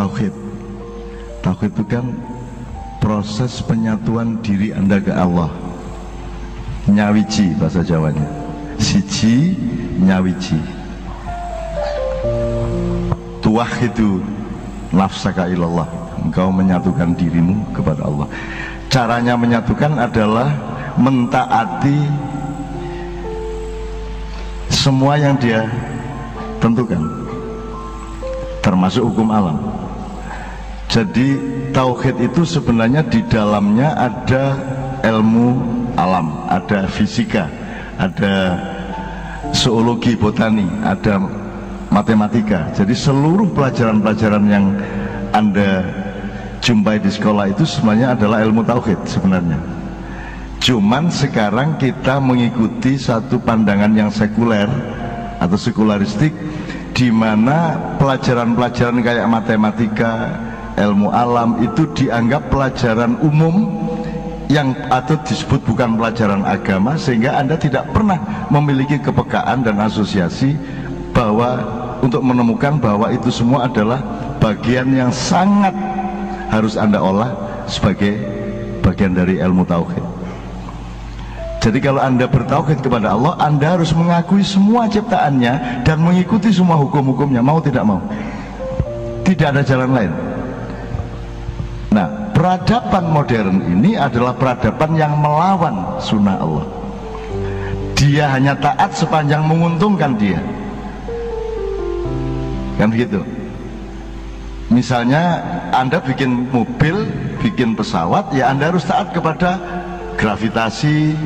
Tauhid. Tauhid itu kan proses penyatuan diri Anda ke Allah. Nyawiji bahasa Jawanya. Siji nyawiji. Tuwahidu nafsaka ilallah. Engkau menyatukan dirimu kepada Allah. Caranya menyatukan adalah mentaati semua yang Dia tentukan, termasuk hukum alam. Jadi tauhid itu sebenarnya di dalamnya ada ilmu alam, ada fisika, ada zoologi, botani, ada matematika. Jadi seluruh pelajaran-pelajaran yang Anda jumpai di sekolah itu sebenarnya adalah ilmu tauhid sebenarnya. Cuman sekarang kita mengikuti satu pandangan yang sekuler atau sekularistik, di mana pelajaran-pelajaran kayak matematika, ilmu alam itu dianggap pelajaran umum yang atau disebut bukan pelajaran agama, sehingga Anda tidak pernah memiliki kepekaan dan asosiasi bahwa untuk menemukan bahwa itu semua adalah bagian yang sangat harus Anda olah sebagai bagian dari ilmu tauhid. Jadi kalau Anda bertauhid kepada Allah, Anda harus mengakui semua ciptaannya dan mengikuti semua hukum-hukumnya, mau tidak mau. Tidak ada jalan lain. Nah, peradaban modern ini adalah peradaban yang melawan sunnah Allah. Dia hanya taat sepanjang menguntungkan dia. Kan begitu. Misalnya Anda bikin mobil, bikin pesawat, ya Anda harus taat kepada gravitasi.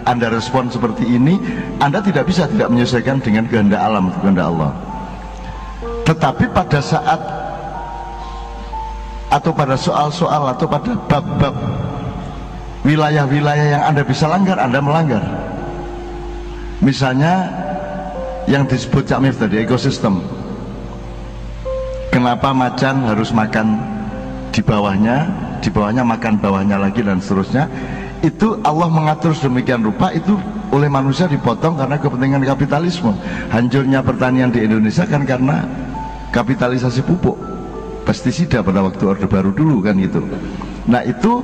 Anda respon seperti ini, Anda tidak bisa tidak menyesuaikan dengan kehendak alam, kehendak Allah. Tetapi pada saat atau pada soal-soal atau pada bab-bab wilayah-wilayah yang Anda bisa langgar, Anda melanggar. Misalnya yang disebut Cak Mif tadi, ekosistem. Kenapa macan harus makan di bawahnya makan bawahnya lagi dan seterusnya? Itu Allah mengatur sedemikian rupa, itu oleh manusia dipotong karena kepentingan kapitalisme. Hancurnya pertanian di Indonesia kan karena kapitalisasi pupuk, pestisida pada waktu Orde Baru dulu kan gitu. Nah itu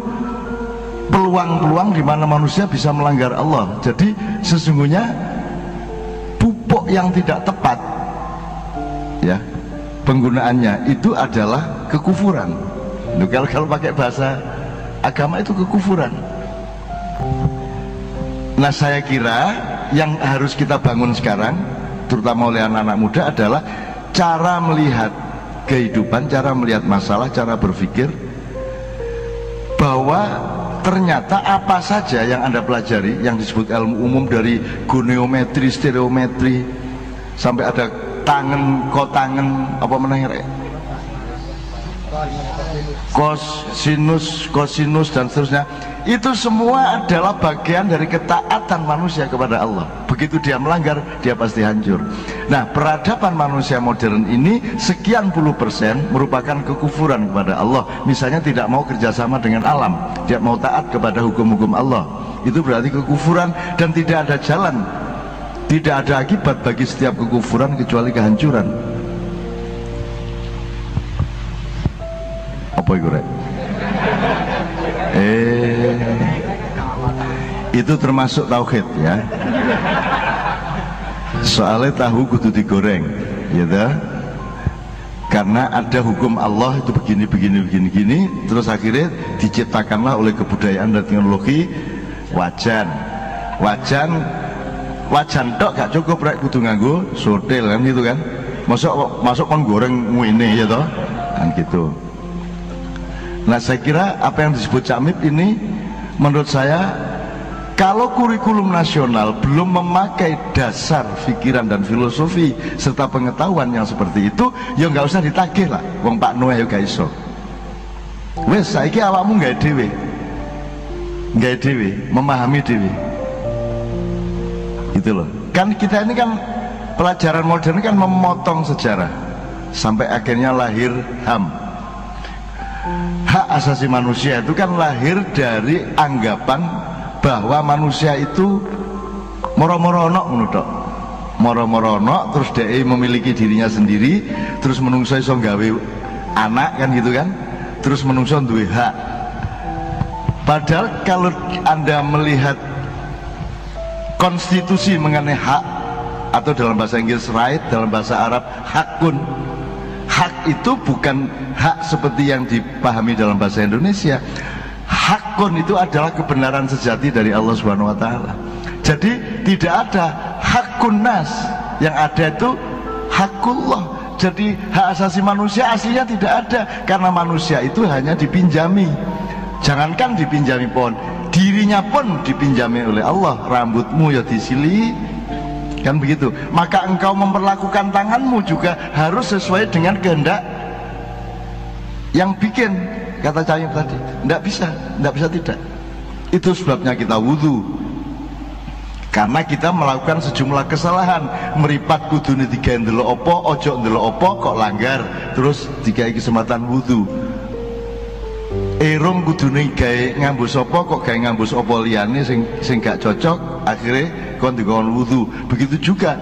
peluang-peluang di mana manusia bisa melanggar Allah. Jadi sesungguhnya pupuk yang tidak tepat, ya penggunaannya itu adalah kekufuran. Kalau pakai bahasa agama itu kekufuran. Nah saya kira yang harus kita bangun sekarang, terutama oleh anak-anak muda, adalah cara melihat kehidupan, cara melihat masalah, cara berpikir bahwa ternyata apa saja yang Anda pelajari yang disebut ilmu umum, dari goniometri, stereometri, sampai ada tangen, kotangen, apa menanya, kosinus dan seterusnya, itu semua adalah bagian dari ketaatan manusia kepada Allah. Begitu dia melanggar, dia pasti hancur. Nah, peradaban manusia modern ini sekian puluh persen merupakan kekufuran kepada Allah. Misalnya tidak mau kerjasama dengan alam, tidak mau taat kepada hukum-hukum Allah, itu berarti kekufuran dan tidak ada jalan, tidak ada akibat bagi setiap kekufuran kecuali kehancuran. Apa itu, Rek? Itu termasuk tauhid ya. Soalnya tahu kudu digoreng, gitu. Karena ada hukum Allah itu begini, terus akhirnya diciptakanlah oleh kebudayaan dan teknologi wajan tok gak cukup, Rek, kudu nganggo sotil kan gitu kan. Masuk kon goreng ngene ya toh, kan gitu. Nah saya kira apa yang disebut Cak Mif ini, menurut saya kalau kurikulum nasional belum memakai dasar pikiran dan filosofi serta pengetahuan yang seperti itu, ya nggak usah ditagih lah. Wong Pak Noe ya gak iso. Wes saiki awakmu nggak dewe, memahami dewe. Itu loh. Kan kita ini kan pelajaran modern kan memotong sejarah sampai akhirnya lahir HAM. Hak asasi manusia itu kan lahir dari anggapan bahwa manusia itu moro-moro ono ngono tok. Moro-moro ono, terus dia memiliki dirinya sendiri, terus menungso iso gawe anak kan gitu kan, terus menungso duwe hak. Padahal kalau Anda melihat konstitusi mengenai hak, atau dalam bahasa Inggris right, dalam bahasa Arab hakun, hak itu bukan hak seperti yang dipahami dalam bahasa Indonesia. Hakun itu adalah kebenaran sejati dari Allah Subhanahu wa taala. Jadi tidak ada hakun nas, yang ada itu hakullah. Jadi hak asasi manusia aslinya tidak ada, karena manusia itu hanya dipinjami. Jangankan dipinjami pohon, dirinya pun dipinjami oleh Allah. Rambutmu ya disili, kan begitu. Maka engkau memperlakukan tanganmu juga harus sesuai dengan kehendak yang bikin. Kata Cahyo tadi, tidak bisa tidak. Itu sebabnya kita wudhu, karena kita melakukan sejumlah kesalahan. Meripat kudune digawe ndelok apa, ojo ndelok apa kok langgar, terus digawe kesempatan wudhu. Erung kudune gawe ngambus apa kok gawe ngambus apa liyane sing gak cocok, akhirnya kon dikon wudhu. Begitu juga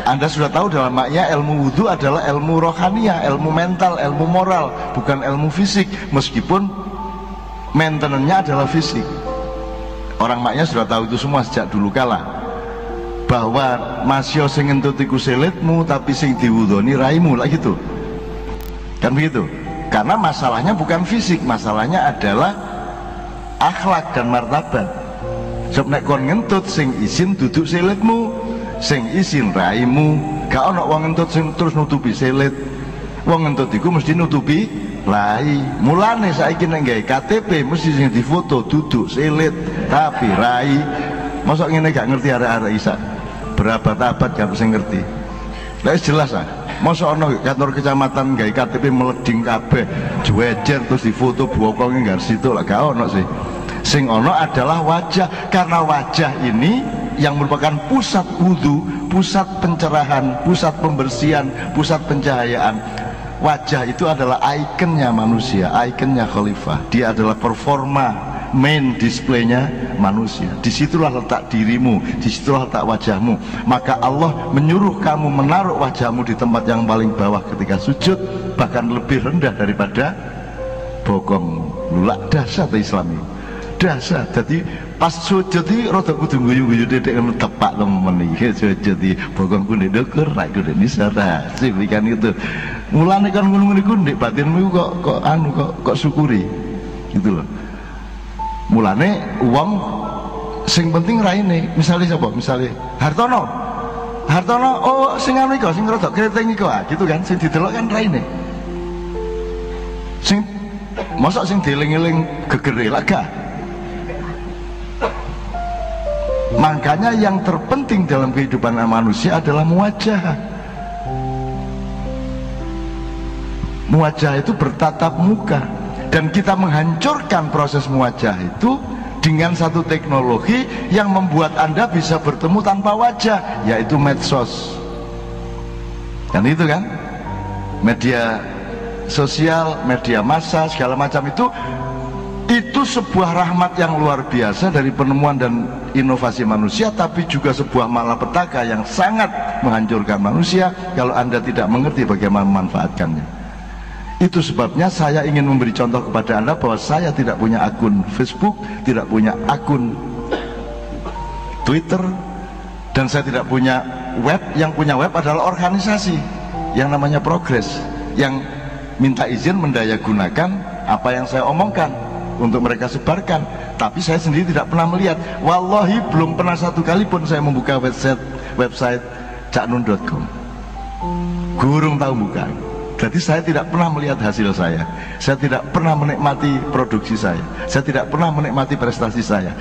Anda sudah tahu dalam maknya ilmu wudhu adalah ilmu rohaniah, ilmu mental, ilmu moral, bukan ilmu fisik, meskipun maintenance-nya adalah fisik. Orang maknya sudah tahu itu semua sejak dulu kala, bahwa masya sing ngentut iku selitmu, tapi sing diwudhoni raimu lah gitu. Kan begitu? Karena masalahnya bukan fisik, masalahnya adalah akhlak dan martabat. Sebab nek kon ngentut sing izin duduk selitmu, sing izin raimu. Gak ono wong ngentut sing terus nutupi selit. Wong ngentut iku mesti nutupi rai. Mulane saiki nek gawe KTP mesti sing difoto duduk selit tapi rai. Mosok ngene gak ngerti arek-arek isa. Berabad-abad gak sing ngerti. Lah jelas ah. Mosok ono kantor kecamatan gawe KTP meleding kabeh, jejer terus difoto bokonge gak situ lah gak ono sih. Sing ono adalah wajah, karena wajah ini yang merupakan pusat wudhu, pusat pencerahan, pusat pembersihan, pusat pencahayaan. Wajah itu adalah ikonnya manusia, ikonnya khalifah. Dia adalah performa, main displaynya manusia. Disitulah letak dirimu, disitulah letak wajahmu. Maka Allah menyuruh kamu menaruh wajahmu di tempat yang paling bawah ketika sujud, bahkan lebih rendah daripada bokongmu. Lulak dasar Islam ini, dasar. Jadi pas sujud iki rada kudu guyu-guyu dedek ngono tepak temen iki sujud iki bokongku ndek ndukur ra kudu nisara sipikan itu. Mulane kan ngono-ngono iku ndek batinmu kok syukuri gitu loh. Mulane uang sing penting raine, misalnya siapa? Misalnya Hartono, oh sing anu iku, sing rada kreteng iku, gitu kan, sing didelok kan raine. Sing mosok sing dieling-eling gegere lah gak. Makanya yang terpenting dalam kehidupan manusia adalah muwajah. Muwajah itu bertatap muka, dan kita menghancurkan proses muwajah itu dengan satu teknologi yang membuat Anda bisa bertemu tanpa wajah, yaitu medsos. Dan itu kan media sosial, media massa, segala macam itu sebuah rahmat yang luar biasa dari penemuan dan inovasi manusia, tapi juga sebuah malapetaka yang sangat menghancurkan manusia kalau Anda tidak mengerti bagaimana memanfaatkannya. Itu sebabnya saya ingin memberi contoh kepada Anda bahwa saya tidak punya akun Facebook, tidak punya akun Twitter, dan saya tidak punya web. Yang punya web adalah organisasi yang namanya Progress, yang minta izin mendayagunakan apa yang saya omongkan untuk mereka sebarkan. Tapi saya sendiri tidak pernah melihat. Wallahi belum pernah satu kali pun saya membuka website caknun.com. Gurung tahu buka. Jadi saya tidak pernah melihat hasil saya tidak pernah menikmati produksi saya tidak pernah menikmati prestasi saya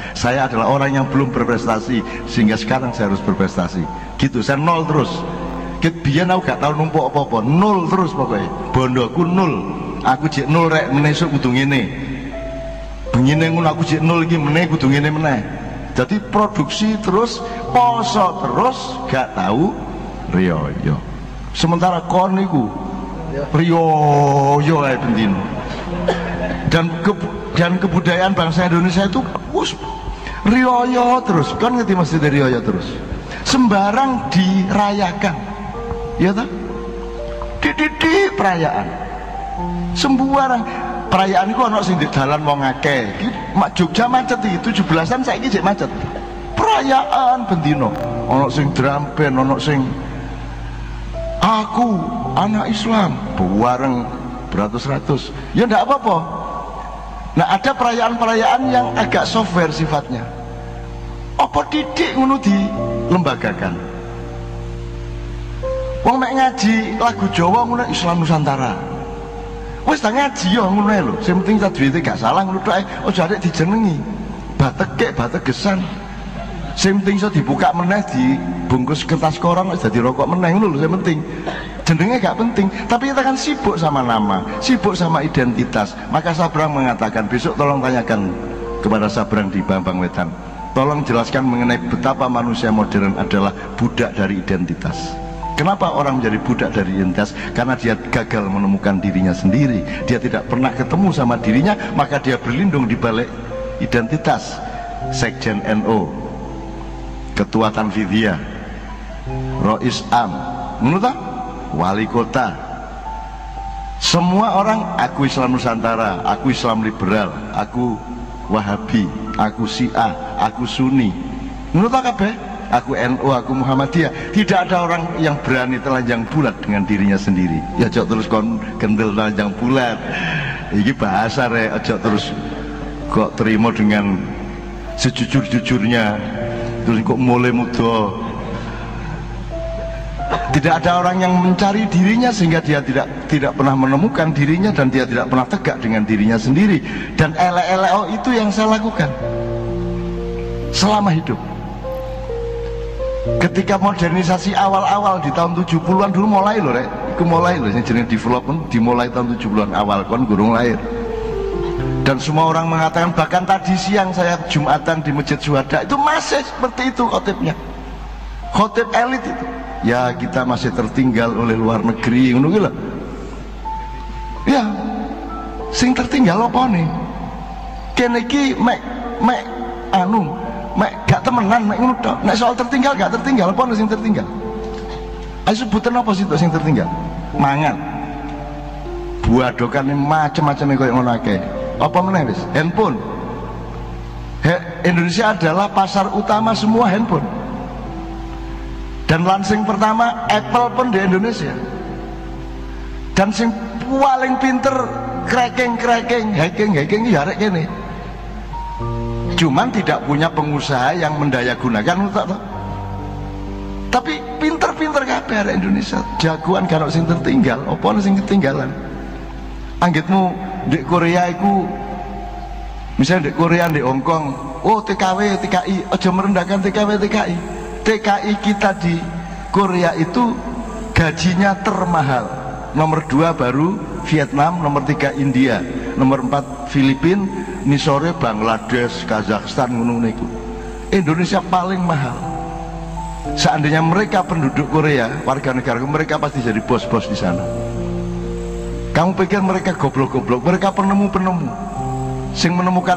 adalah orang yang belum berprestasi, sehingga sekarang saya harus berprestasi gitu. Saya nol terus. Biyen aku gak tau numpuk apa-apa, nol terus pokoknya. Bondoku nol. Aku jek nol rek menesuk kudu ngene. Bengine ngono aku jek nol iki meneh kudu ngene meneh. Jadi produksi terus, poso terus, gak tahu riyo. Sementara kon niku riyo ae bendino. Dan kebudayaan bangsa Indonesia itu riyo terus. Kan ngerti maksudnya riyo terus. Sembarang dirayakan. Ya toh? Di perayaan. sembarang. Perayaan iku ana sing di dalan wong akeh. Iki mak Jogja macet iki 17-an saiki jek macet. Perayaan bendino, ana sing drum band, ana sing aku anak Islam bareng beratus-ratus. Ya ndak apa-apa. Nah, ada perayaan-perayaan yang agak software sifatnya. Apa didik ngono dilembagakan. Wong mek ngaji lagu Jawa ngono Islam Nusantara. Wis tak ngaji yo ngono ae lho. Sing penting tajwide gak salah ngono tok ae. Aja arek dijenengi. Batekek, bategesan. Sing penting iso dibuka meneh dibungkus kertas koran wis dadi rokok meneh ngono lho sing penting. Jenenge gak penting, tapi kita kan sibuk sama nama, sibuk sama identitas. Maka Sabrang mengatakan, besok tolong tanyakan kepada Sabrang di Bambang Wetan, tolong jelaskan mengenai betapa manusia modern adalah budak dari identitas. Kenapa orang menjadi budak dari identitas? Karena dia gagal menemukan dirinya sendiri. Dia tidak pernah ketemu sama dirinya, maka dia berlindung di balik identitas. Sekjen NU, Ketua Tanfidiyah, Rois Am, menurut wali kota, semua orang aku Islam Nusantara, aku Islam liberal, aku Wahabi, aku Syiah, aku Sunni. Menurut kabeh, aku NU, aku Muhammadiyah. Tidak ada orang yang berani telanjang bulat dengan dirinya sendiri. Ya ojo terus kon gendel telanjang bulat. Iki bahasa rek, ojo terus kok terima dengan sejujur-jujurnya. Terus kok mulai muda. Tidak ada orang yang mencari dirinya sehingga dia tidak pernah menemukan dirinya dan dia tidak pernah tegak dengan dirinya sendiri. Dan elek-elek itu yang saya lakukan selama hidup. Ketika modernisasi awal-awal di tahun 70-an dulu mulai loh rek, itu mulai loh, jenis development dimulai tahun 70-an awal, kon gurung lahir. Dan semua orang mengatakan, bahkan tadi siang saya Jumatan di Masjid Syuhada itu masih seperti itu khotibnya, khotib elit itu. Ya kita masih tertinggal oleh luar negeri ngono ki lho. Ya sing tertinggal apa nih? Kene iki mek gak temenan mek ngono tok. Nek soal tertinggal gak tertinggal apa sing tertinggal? Ayo sebutan apa sih itu sing tertinggal? Mangan. Buadokane macam-macam koyo ngono akeh. Apa meneh wis? Handphone. Indonesia adalah pasar utama semua handphone. Dan launching pertama Apple pun di Indonesia. Dan sing paling pinter hacking ya arek kene. Cuman tidak punya pengusaha yang mendayagunakan untuk tapi pinter-pinter kabeh arek Indonesia. Jagoan kalau sing tertinggal, apa sing ketinggalan? Anggitmu di Korea iku misalnya di Korea, di Hongkong, oh TKW, TKI, aja merendahkan TKW, TKI. TKI kita di Korea itu gajinya termahal. Nomor 2 baru Vietnam, nomor 3 India, nomor 4 Filipina, nisore Bangladesh, Kazakhstan ngono niku. Indonesia paling mahal. Seandainya mereka penduduk Korea, warga negara mereka pasti jadi bos-bos di sana. Kamu pikir mereka goblok-goblok? Mereka penemu-penemu. Sing menemukan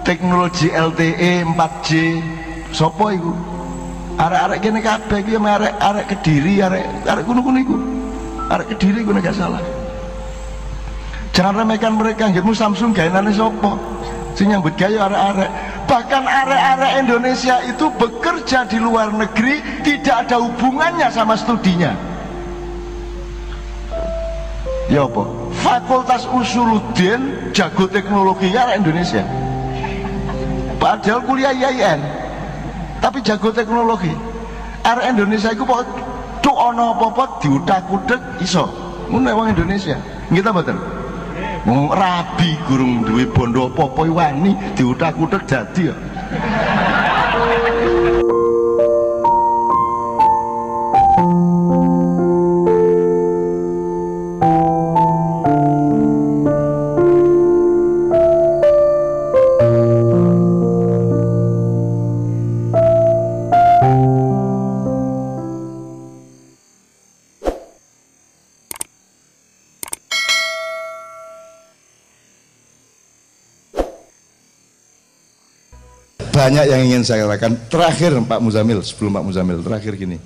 teknologi LTE, 4G, sopo iku? Arek-arek kene kabeh iki arek Kediri, arek kuno-kuno iku. Arek Kediri iku nek gak salah. Jangan remehkan mereka, nggetmu Samsung gaenane sapa? Sing nyambut gawe arek-arek. Bahkan arek-arek Indonesia itu bekerja di luar negeri tidak ada hubungannya sama studinya. Ya apa? Fakultas Usuluddin jago teknologi arek Indonesia. Padahal kuliah IAIN. Tapi jago teknologi. Arek Indonesia itu kok tuh ono apa-apa diutak-utak iso. Ngono wong Indonesia. Kita mboten. Wong rabi gurung duwe bondo apa-apa wani diutak-utak dadi ya. Banyak yang ingin saya katakan. Terakhir Pak Muzamil, sebelum Pak Muzamil terakhir gini.